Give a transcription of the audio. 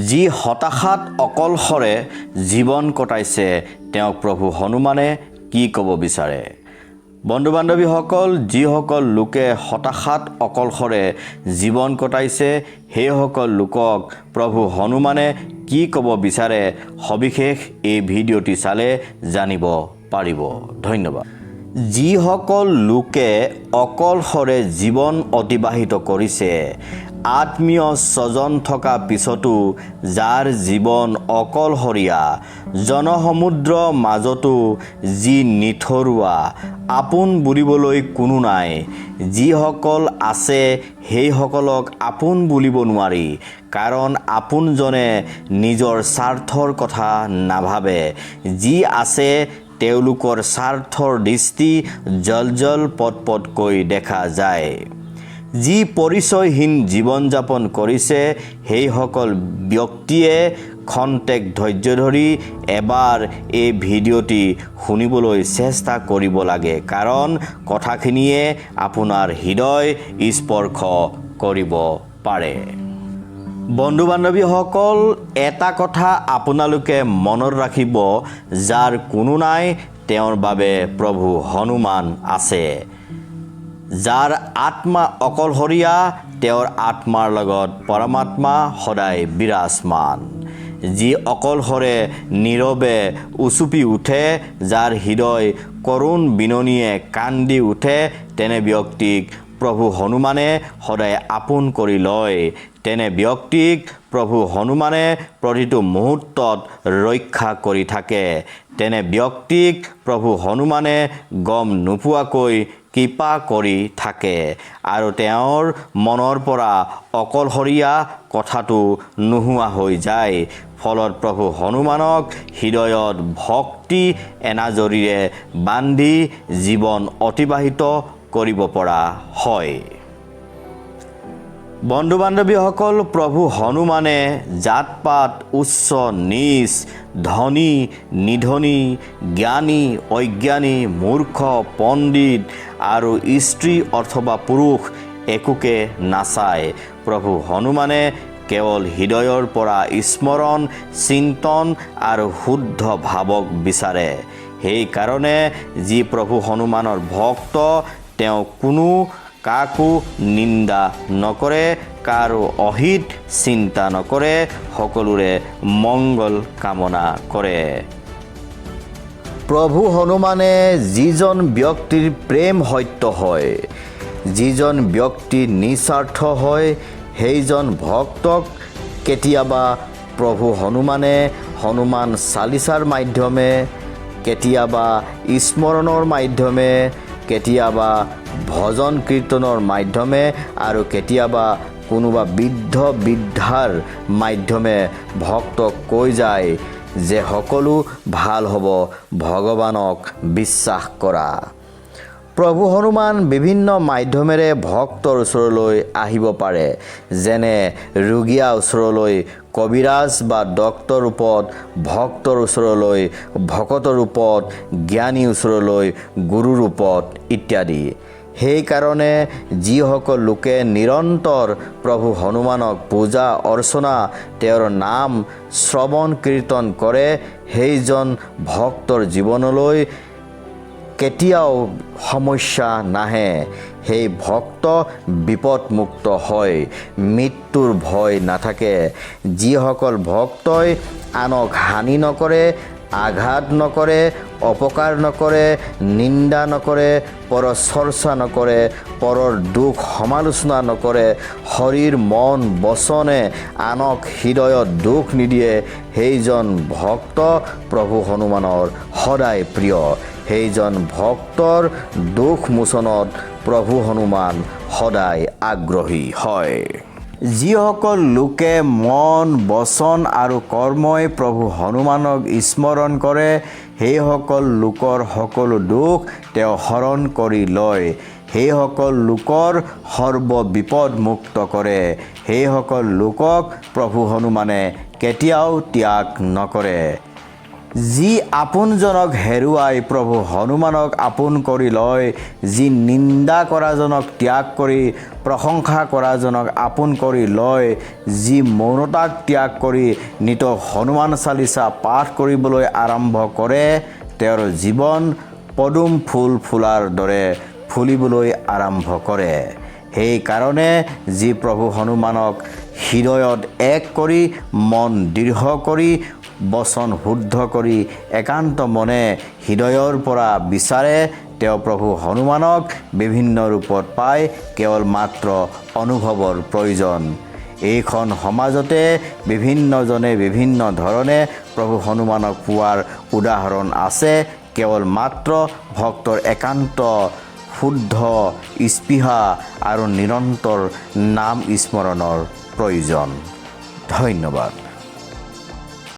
যি হতাশাত অকলশৰে জীৱন কটাইছে তেওঁক প্ৰভু হনুমানে কি ক'ব বিচাৰে? বন্ধু বান্ধৱীসকল, যিসকল লোকে হতাশাত অকলশৰে জীৱন কটাইছে সেইসকল লোকক প্ৰভু হনুমানে কি ক'ব বিচাৰে সবিশেষ এই ভিডিঅ'টি চালে জানিব পাৰিব। ধন্যবাদ। যিসকল লোকে অকলশৰে জীৱন অতিবাহিত কৰিছে, আত্মীয় স্বজন থকা পিছতো যাৰ জীৱন অকলশৰীয়া, জনসমুদ্ৰৰ মাজতো যি নিথৰুৱা, আপোন বুলিবলৈ কোনো নাই, যিসকল আছে সেইসকলক আপোন বুলিব নোৱাৰি, কাৰণ আপোনজনে নিজৰ স্বাৰ্থৰ কথা নাভাবে। যি আছে তেওঁলোকৰ স্বাৰ্থৰ দৃষ্টি জল পটকৈ দেখা যায়। যি পৰিচয়হীন জীৱন যাপন কৰিছে সেইসকল ব্যক্তিয়ে খন্তেক ধৈৰ্য ধৰি এবাৰ এই ভিডিঅ'টি শুনিবলৈ চেষ্টা কৰিব লাগে, কাৰণ কথাখিনিয়ে আপোনাৰ হৃদয় স্পৰ্শ কৰিব পাৰে। বন্ধু বান্ধৱীসকল, এটা কথা আপোনালোকে মনত ৰাখিব, যাৰ কোনো নাই তেওঁৰ বাবে প্ৰভু হনুমান আছে। যাৰ আত্মা অকলশৰীয়া তেওঁৰ আত্মাৰ লগত পৰমাত্মা সদায় বিৰাজমান। যি অকলশৰে নীৰৱে উচুপি উঠে, যাৰ হৃদয় কৰুণ বিননিয়ে কান্দি উঠে, তেনে ব্যক্তিক প্ৰভু হনুমানে সদায় আপোন কৰি লয়। তেনে ব্যক্তিক প্ৰভু হনুমানে প্ৰতিটো মুহূৰ্তত ৰক্ষা কৰি থাকে। তেনে ব্যক্তিক প্ৰভু হনুমানে গম নোপোৱাকৈ কৃপা কৰি থাকে আৰু তেওঁৰ মনৰ পৰা অকলশৰীয়া কথাটো নোহোৱা হৈ যায়। ফলত প্ৰভু হনুমানক হৃদয়ত ভক্তি এনাজৰীৰে বান্ধি জীৱন অতিবাহিত কৰিব পৰা হয়। বন্ধু বান্ধৱীসকল, প্ৰভু হনুমানে জাত পাত, উচ্চ নীচ, ধনী নিধনী, জ্ঞানী অজ্ঞানী, মূৰ্খ পণ্ডিত আৰু স্ত্ৰী অথবা পুৰুষ একোকে নাচায়। প্ৰভু হনুমানে কেৱল হৃদয়ৰ পৰা স্মৰণ, চিন্তন আৰু শুদ্ধ ভাৱক বিচাৰে। সেইকাৰণে যি প্ৰভু হনুমানৰ ভক্ত তেওঁ কোনো কাকো নিন্দা নকৰে, কাৰো অহিত চিন্তা নকৰে, সকলোৰে মংগল কামনা কৰে। প্ৰভু হনুমানে যিজন ব্যক্তিৰ প্ৰেম সত্য হয়, যিজন ব্যক্তি নিস্বাৰ্থ হয়, সেইজন ভক্তক কেতিয়াবা প্ৰভু হনুমানে হনুমান চালিচাৰ মাধ্যমে, কেতিয়াবা স্মৰণৰ মাধ্যমে, কেতিয়াবা ভজন কীৰ্তনৰ মাধ্যমে আৰু কেতিয়াবা কোনোবা বৃদ্ধাৰ মাধ্যমে ভক্তক কৈ যায় যে সকলো ভাল হ'ব, ভগৱানক বিশ্বাস কৰা। প্ৰভু হনুমান বিভিন্ন মাধ্যমেৰে ভক্তৰ ওচৰলৈ আহিব পাৰে, যেনে ৰোগীয়া ওচৰলৈ কবিৰাজ বা ডক্তৰ ৰূপত, ভক্তৰ ওচৰলৈ ভকতৰ ৰূপত, জ্ঞানী ওচৰলৈ গুৰু ৰূপত ইত্যাদি। সেইকাৰণে যিসকল লোকে নিৰন্তৰ প্ৰভু হনুমানক পূজা অৰ্চনা, তেওঁৰ নাম শ্ৰৱণ কীৰ্তন কৰে, সেইজন ভক্তৰ জীৱনলৈ কেতিয়াও সমস্যা নাহে। সেই ভক্ত বিপদমুক্ত হয়, মৃত্যুৰ ভয় নাথাকে। যিসকল ভক্তই আনক হানি নকৰে, আঘাত নকৰে, অপকাৰ নকৰে, নিন্দা নকৰে, পৰৰ চৰ্চা নকৰে, পৰৰ দুখ সমালোচনা নকৰে, শৰীৰ মন বচনে আনক হৃদয়ত দুখ নিদিয়ে, সেইজন ভক্ত প্ৰভু হনুমানৰ সদায় প্ৰিয়। সেইজন ভক্তৰ দুখ মোচনত প্ৰভু হনুমান সদায় আগ্ৰহী হয়। যিসকল লোকে মন বচন আৰু কৰ্মই প্ৰভু হনুমানক স্মৰণ কৰে, সেইসকল লোকৰ সকলো দুখ তেওঁ হৰণ কৰি লয়। সেইসকল লোকৰ সৰ্ব বিপদ মুক্ত কৰে। সেইসকল লোকক প্ৰভু হনুমানে কেতিয়াও ত্যাগ নকৰে। যি আপোনজনক হেৰুৱাই প্ৰভু হনুমানক আপোন কৰি লয়, যি নিন্দা কৰাজনক ত্যাগ কৰি প্ৰশংসা কৰাজনক আপোন কৰি লয়, যি মৌনতাক ত্যাগ কৰি নিত হনুমান চালিচা পাঠ কৰিবলৈ আৰম্ভ কৰে, তেওঁৰ জীৱন পদুম ফুল ফুলাৰ দৰে ফুলিবলৈ আৰম্ভ কৰে। সেইকাৰণে যি প্ৰভু হনুমানক হৃদয়ত এক কৰি মন দৃঢ় কৰি বচন শুদ্ধ কৰি একান্ত মনে হৃদয়ৰ পৰা বিচাৰে, তেওঁ প্ৰভু হনুমানক বিভিন্ন ৰূপত পায়, কেৱল মাত্ৰ অনুভৱৰ প্ৰয়োজন। এইখন সমাজতে বিভিন্নজনে বিভিন্ন ধৰণে প্ৰভু হনুমানক পোৱাৰ উদাহৰণ আছে, কেৱল মাত্ৰ ভক্তৰ একান্ত শুদ্ধ স্পৃহা আৰু নিৰন্তৰ নাম স্মৰণৰ প্ৰয়োজন। ধন্যবাদ।